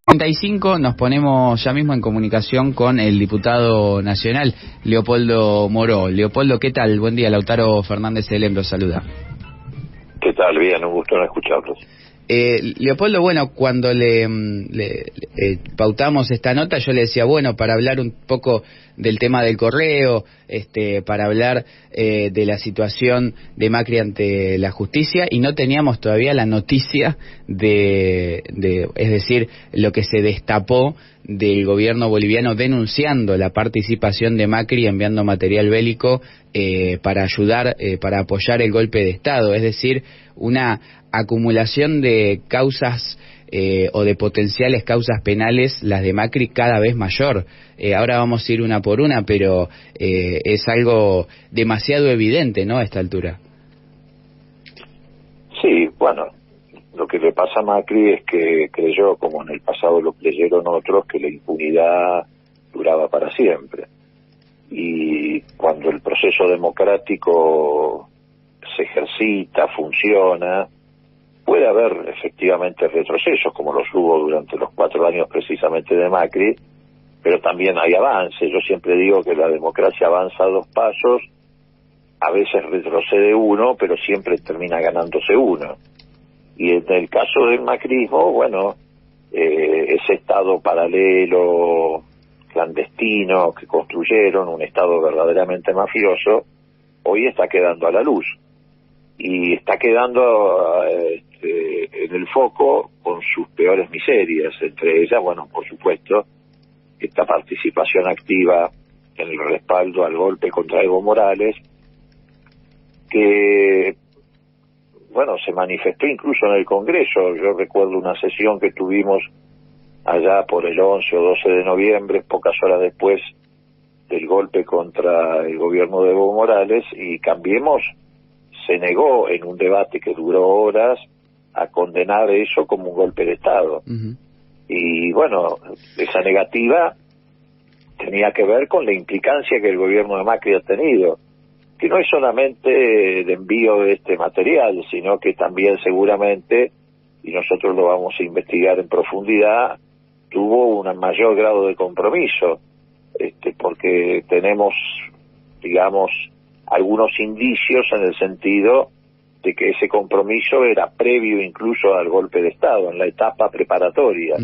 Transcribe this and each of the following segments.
35 nos ponemos ya mismo en comunicación con el diputado nacional, Leopoldo Moró. Leopoldo, ¿qué tal? Buen día, Lautaro Fernández Elem lo saluda. ¿Qué tal? Bien, un gusto en escucharlos. Leopoldo, bueno, cuando le pautamos esta nota, yo le decía, bueno, para hablar un poco del tema del correo, para hablar de la situación de Macri ante la justicia, y no teníamos todavía la noticia es decir, lo que se destapó del gobierno boliviano denunciando la participación de Macri enviando material bélico para ayudar, para apoyar el golpe de Estado, es decir, una acumulación de causas o de potenciales causas penales, las de Macri, cada vez mayor. Ahora vamos a ir una por una, pero es algo demasiado evidente, ¿no?, a esta altura. Sí, bueno, lo que le pasa a Macri es que creyó, como en el pasado lo creyeron otros, que la impunidad duraba para siempre. Y cuando el proceso democrático se ejercita, funciona, puede haber efectivamente retrocesos, como los hubo durante los 4 años precisamente de Macri, pero también hay avances. Yo siempre digo que la democracia avanza a 2 pasos, a veces retrocede uno, pero siempre termina ganándose uno. Y en el caso del macrismo, bueno, ese estado paralelo, clandestino, que construyeron, un estado verdaderamente mafioso, hoy está quedando a la luz. Y está quedando en el foco con sus peores miserias, entre ellas, bueno, por supuesto, esta participación activa en el respaldo al golpe contra Evo Morales, que, bueno, se manifestó incluso en el Congreso. Yo recuerdo una sesión que tuvimos allá por el 11 o 12 de noviembre, pocas horas después del golpe contra el gobierno de Evo Morales, y Cambiemos se negó en un debate que duró horas a condenar eso como un golpe de Estado. Y bueno, esa negativa tenía que ver con la implicancia que el gobierno de Macri ha tenido, que no es solamente el envío de este material, sino que también seguramente, y nosotros lo vamos a investigar en profundidad, tuvo un mayor grado de compromiso, porque tenemos, digamos, algunos indicios en el sentido de que ese compromiso era previo incluso al golpe de Estado, en la etapa preparatoria.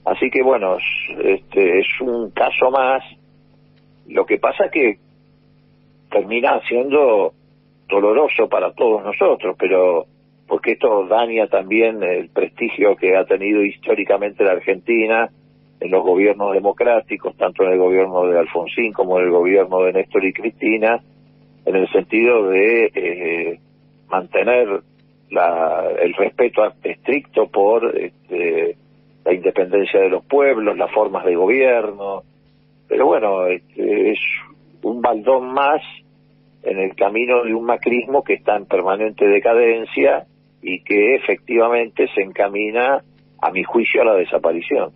Así que bueno, es un caso más. Lo que pasa que termina siendo doloroso para todos nosotros, pero porque esto daña también el prestigio que ha tenido históricamente la Argentina en los gobiernos democráticos, tanto en el gobierno de Alfonsín como en el gobierno de Néstor y Cristina, en el sentido de mantener el respeto estricto por la independencia de los pueblos, las formas de gobierno. Pero bueno, es un baldón más en el camino de un macrismo que está en permanente decadencia y que efectivamente se encamina, a mi juicio, a la desaparición.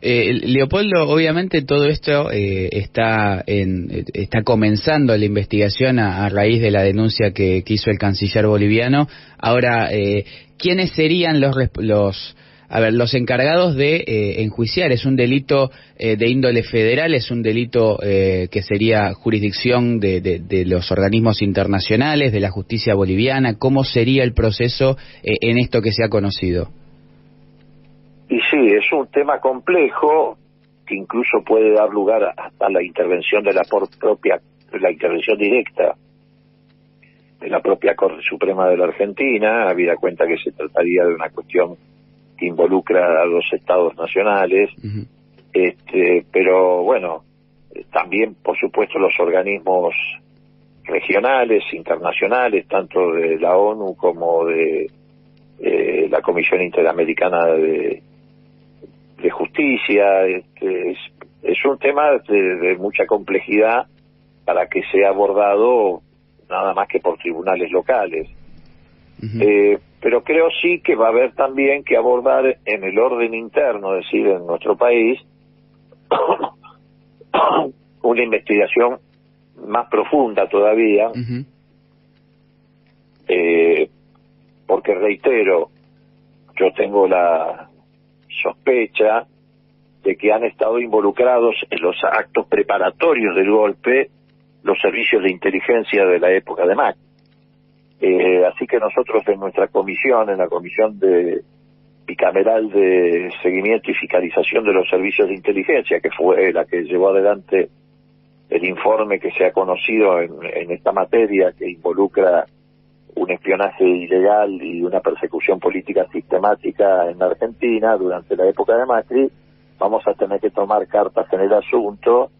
Leopoldo, obviamente todo esto está comenzando la investigación a raíz de la denuncia que hizo el canciller boliviano. Ahora, ¿quiénes serían los encargados de enjuiciar? ¿Es un delito de índole federal? ¿Es un delito que sería jurisdicción de los organismos internacionales, de la justicia boliviana? ¿Cómo sería el proceso en esto que se ha conocido? Y sí, es un tema complejo que incluso puede dar lugar hasta la intervención de la intervención directa de la propia Corte Suprema de la Argentina, habida cuenta que se trataría de una cuestión que involucra a los estados nacionales, pero bueno, también por supuesto los organismos regionales, internacionales, tanto de la ONU como de la Comisión Interamericana de Justicia. Es un tema de mucha complejidad para que sea abordado nada más que por tribunales locales. Pero creo sí que va a haber también que abordar en el orden interno, es decir, en nuestro país, una investigación más profunda todavía, porque reitero, yo tengo la sospecha de que han estado involucrados en los actos preparatorios del golpe los servicios de inteligencia de la época de Macri. Así que nosotros en nuestra comisión, en la comisión bicameral de seguimiento y fiscalización de los servicios de inteligencia, que fue la que llevó adelante el informe que se ha conocido en esta materia, que involucra un espionaje ilegal y una persecución política sistemática en la Argentina durante la época de Macri, vamos a tener que tomar cartas en el asunto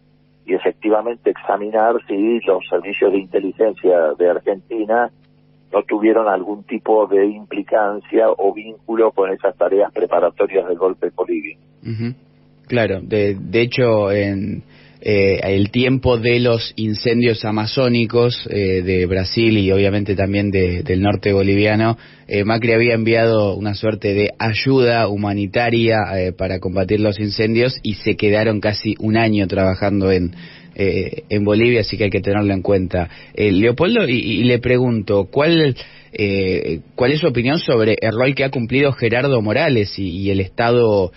y efectivamente examinar si los servicios de inteligencia de Argentina no tuvieron algún tipo de implicancia o vínculo con esas tareas preparatorias del golpe de Bolivia. Claro, de hecho, en el tiempo de los incendios amazónicos de Brasil y obviamente también del norte boliviano, Macri había enviado una suerte de ayuda humanitaria para combatir los incendios y se quedaron casi un año trabajando en Bolivia, así que hay que tenerlo en cuenta. Leopoldo, y le pregunto, ¿cuál es su opinión sobre el rol que ha cumplido Gerardo Morales y el Estado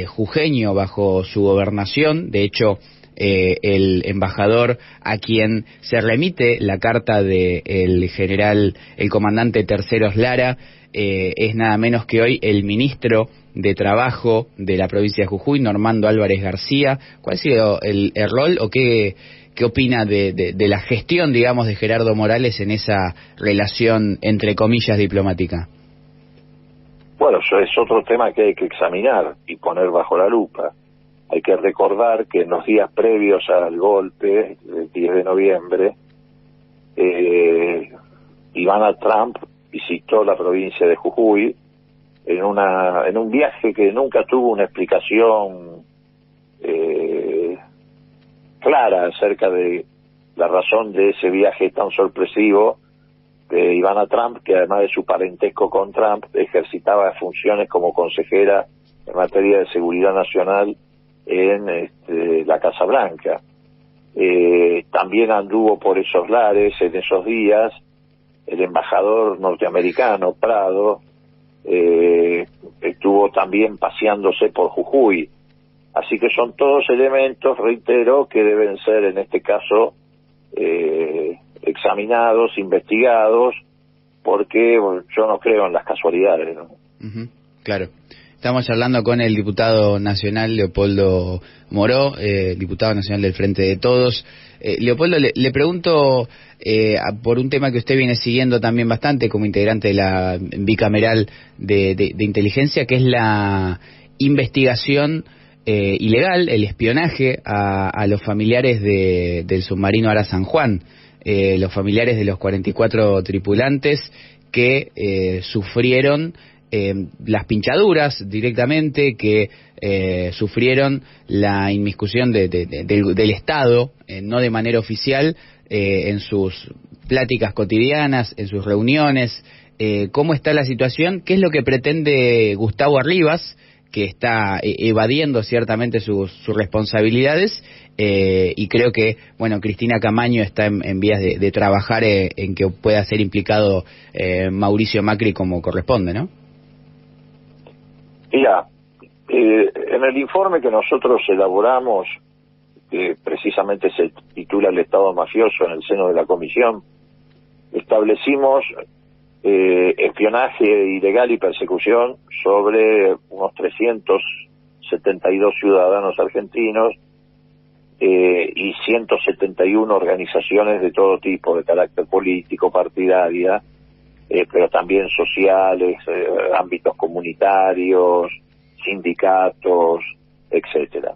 jujeño bajo su gobernación? De hecho, el embajador a quien se remite la carta del general, el comandante Terceros Lara, es nada menos que hoy el ministro de Trabajo de la provincia de Jujuy, Normando Álvarez García. ¿Cuál ha sido el rol o qué opina de la gestión, digamos, de Gerardo Morales en esa relación, entre comillas, diplomática? Bueno, eso es otro tema que hay que examinar y poner bajo la lupa. Hay que recordar que en los días previos al golpe, del 10 de noviembre, Ivana Trump visitó la provincia de Jujuy en un viaje que nunca tuvo una explicación clara acerca de la razón de ese viaje tan sorpresivo de Ivana Trump, que además de su parentesco con Trump, ejercitaba funciones como consejera en materia de seguridad nacional en la Casa Blanca. También anduvo por esos lares en esos días el embajador norteamericano Prado, estuvo también paseándose por Jujuy. Así que son todos elementos, reitero, que deben ser en este caso examinados, investigados, porque yo no creo en las casualidades, ¿no? Claro. Estamos charlando con el diputado nacional Leopoldo Moró, diputado nacional del Frente de Todos. Leopoldo, le pregunto por un tema que usted viene siguiendo también bastante como integrante de la bicameral de inteligencia, que es la investigación ilegal, el espionaje a los familiares del submarino Ara San Juan, los familiares de los 44 tripulantes que sufrieron las pinchaduras directamente, que sufrieron la inmiscusión del Estado, no de manera oficial, en sus pláticas cotidianas, en sus reuniones. ¿Cómo está la situación? ¿Qué es lo que pretende Gustavo Arribas, que está evadiendo ciertamente sus responsabilidades? Y creo que, bueno, Cristina Camaño está en vías de trabajar en que pueda ser implicado Mauricio Macri como corresponde, ¿no? Mira, en el informe que nosotros elaboramos, que precisamente se titula El Estado Mafioso en el seno de la Comisión, establecimos espionaje ilegal y persecución sobre unos 372 ciudadanos argentinos y 171 organizaciones de todo tipo, de carácter político, partidaria, pero también sociales, ámbitos comunitarios, sindicatos, etcétera.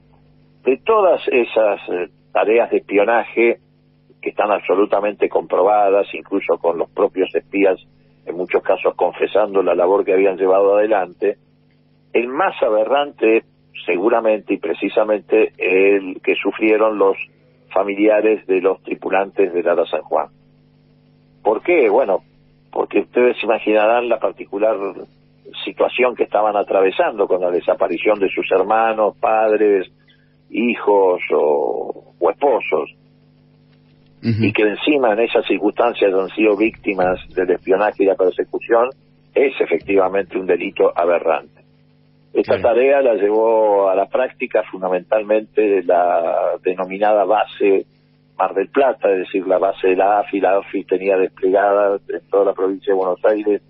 De todas esas tareas de espionaje que están absolutamente comprobadas, incluso con los propios espías, en muchos casos confesando la labor que habían llevado adelante, el más aberrante, seguramente y precisamente, el que sufrieron los familiares de los tripulantes del Ara San Juan. ¿Por qué? Bueno, porque ustedes imaginarán la particular situación que estaban atravesando con la desaparición de sus hermanos, padres, hijos o esposos, y que encima en esas circunstancias han sido víctimas del espionaje y la persecución, es efectivamente un delito aberrante. Esta tarea la llevó a la práctica fundamentalmente la denominada base Mar del Plata, es decir, la base de la AFI. La AFI tenía desplegada en toda la provincia de Buenos Aires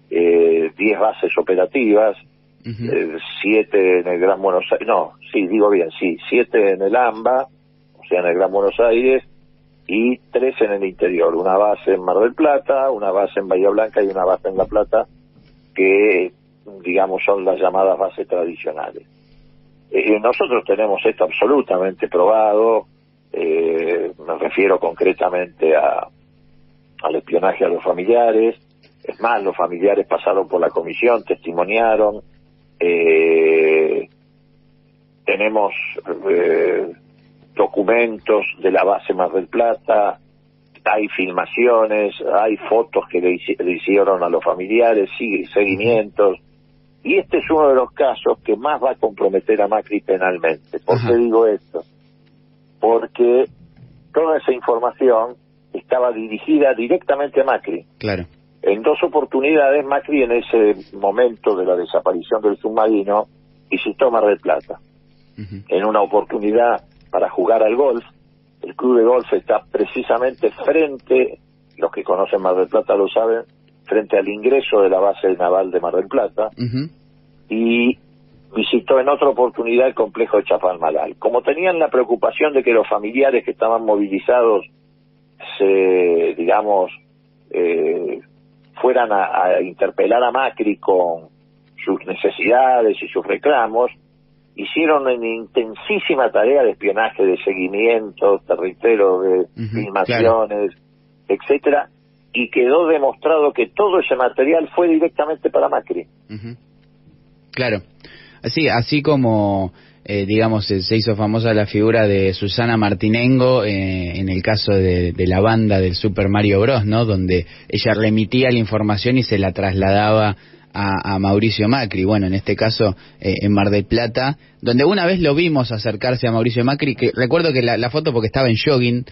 10 bases operativas, 7 en el Gran Buenos Aires, 7 en el AMBA, o sea, en el Gran Buenos Aires, y 3 en el interior, una base en Mar del Plata, una base en Bahía Blanca y una base en La Plata, que digamos son las llamadas bases tradicionales. Nosotros tenemos esto absolutamente probado. Me refiero concretamente al espionaje a los familiares. Es más, los familiares pasaron por la comisión, testimoniaron. Tenemos documentos de la base Mar del Plata, hay filmaciones, hay fotos que le hicieron a los familiares, seguimientos. Y este es uno de los casos que más va a comprometer a Macri penalmente. ¿Por qué digo esto? Porque toda esa información estaba dirigida directamente a Macri. Claro. En 2 oportunidades, Macri, en ese momento de la desaparición del submarino, visitó Mar del Plata. En una oportunidad para jugar al golf. El club de golf está precisamente frente, los que conocen Mar del Plata lo saben, frente al ingreso de la base naval de Mar del Plata. Y visitó en otra oportunidad el complejo de Chapalmalal. Como tenían la preocupación de que los familiares que estaban movilizados fueran a interpelar a Macri con sus necesidades y sus reclamos, hicieron una intensísima tarea de espionaje, de seguimiento, de filmaciones, etcétera, y quedó demostrado que todo ese material fue directamente para Macri. Claro. Así como, se hizo famosa la figura de Susana Martinengo en el caso de la banda del Super Mario Bros., ¿no? Donde ella remitía la información y se la trasladaba a Mauricio Macri. Bueno, en este caso en Mar del Plata, donde una vez lo vimos acercarse a Mauricio Macri, que recuerdo que la foto porque estaba en jogging,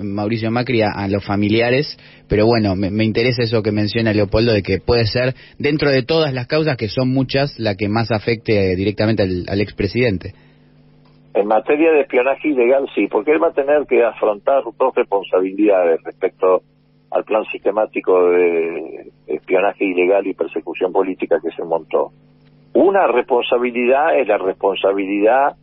Mauricio Macri a los familiares, pero bueno, me interesa eso que menciona Leopoldo, de que puede ser, dentro de todas las causas, que son muchas, la que más afecte directamente al expresidente. En materia de espionaje ilegal, sí, porque él va a tener que afrontar 2 responsabilidades respecto al plan sistemático de espionaje ilegal y persecución política que se montó. Una responsabilidad es la responsabilidad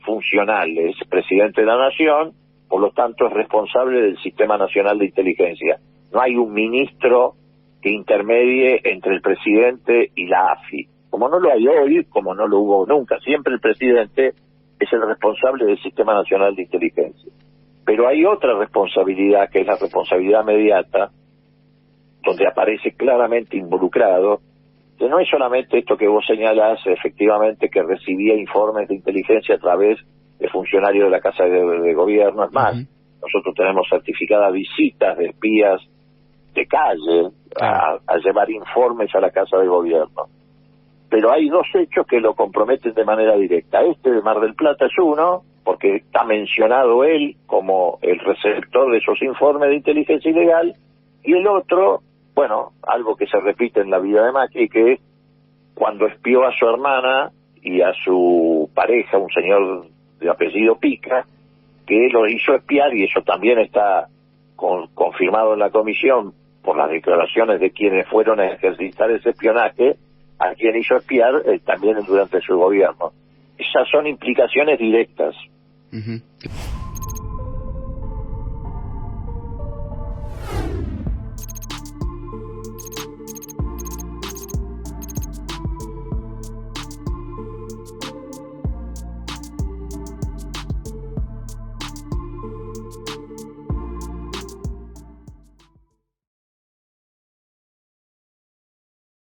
funcional, es presidente de la nación, por lo tanto es responsable del Sistema Nacional de Inteligencia. No hay un ministro que intermedie entre el presidente y la AFI. Como no lo hay hoy, como no lo hubo nunca, siempre el presidente es el responsable del Sistema Nacional de Inteligencia. Pero hay otra responsabilidad, que es la responsabilidad mediata, donde aparece claramente involucrado, que no es solamente esto que vos señalás, efectivamente, que recibía informes de inteligencia a través de funcionarios de la Casa de Gobierno. Es más, nosotros tenemos certificadas visitas de espías de calle a llevar informes a la Casa de Gobierno. Pero hay 2 hechos que lo comprometen de manera directa. Este de Mar del Plata es uno, porque está mencionado él como el receptor de esos informes de inteligencia ilegal, y el otro, bueno, algo que se repite en la vida de Macri, que cuando espió a su hermana y a su pareja, un señor de apellido Pica, que lo hizo espiar, y eso también está confirmado en la comisión por las declaraciones de quienes fueron a ejercitar ese espionaje, a quien hizo espiar también durante su gobierno. Esas son implicaciones directas.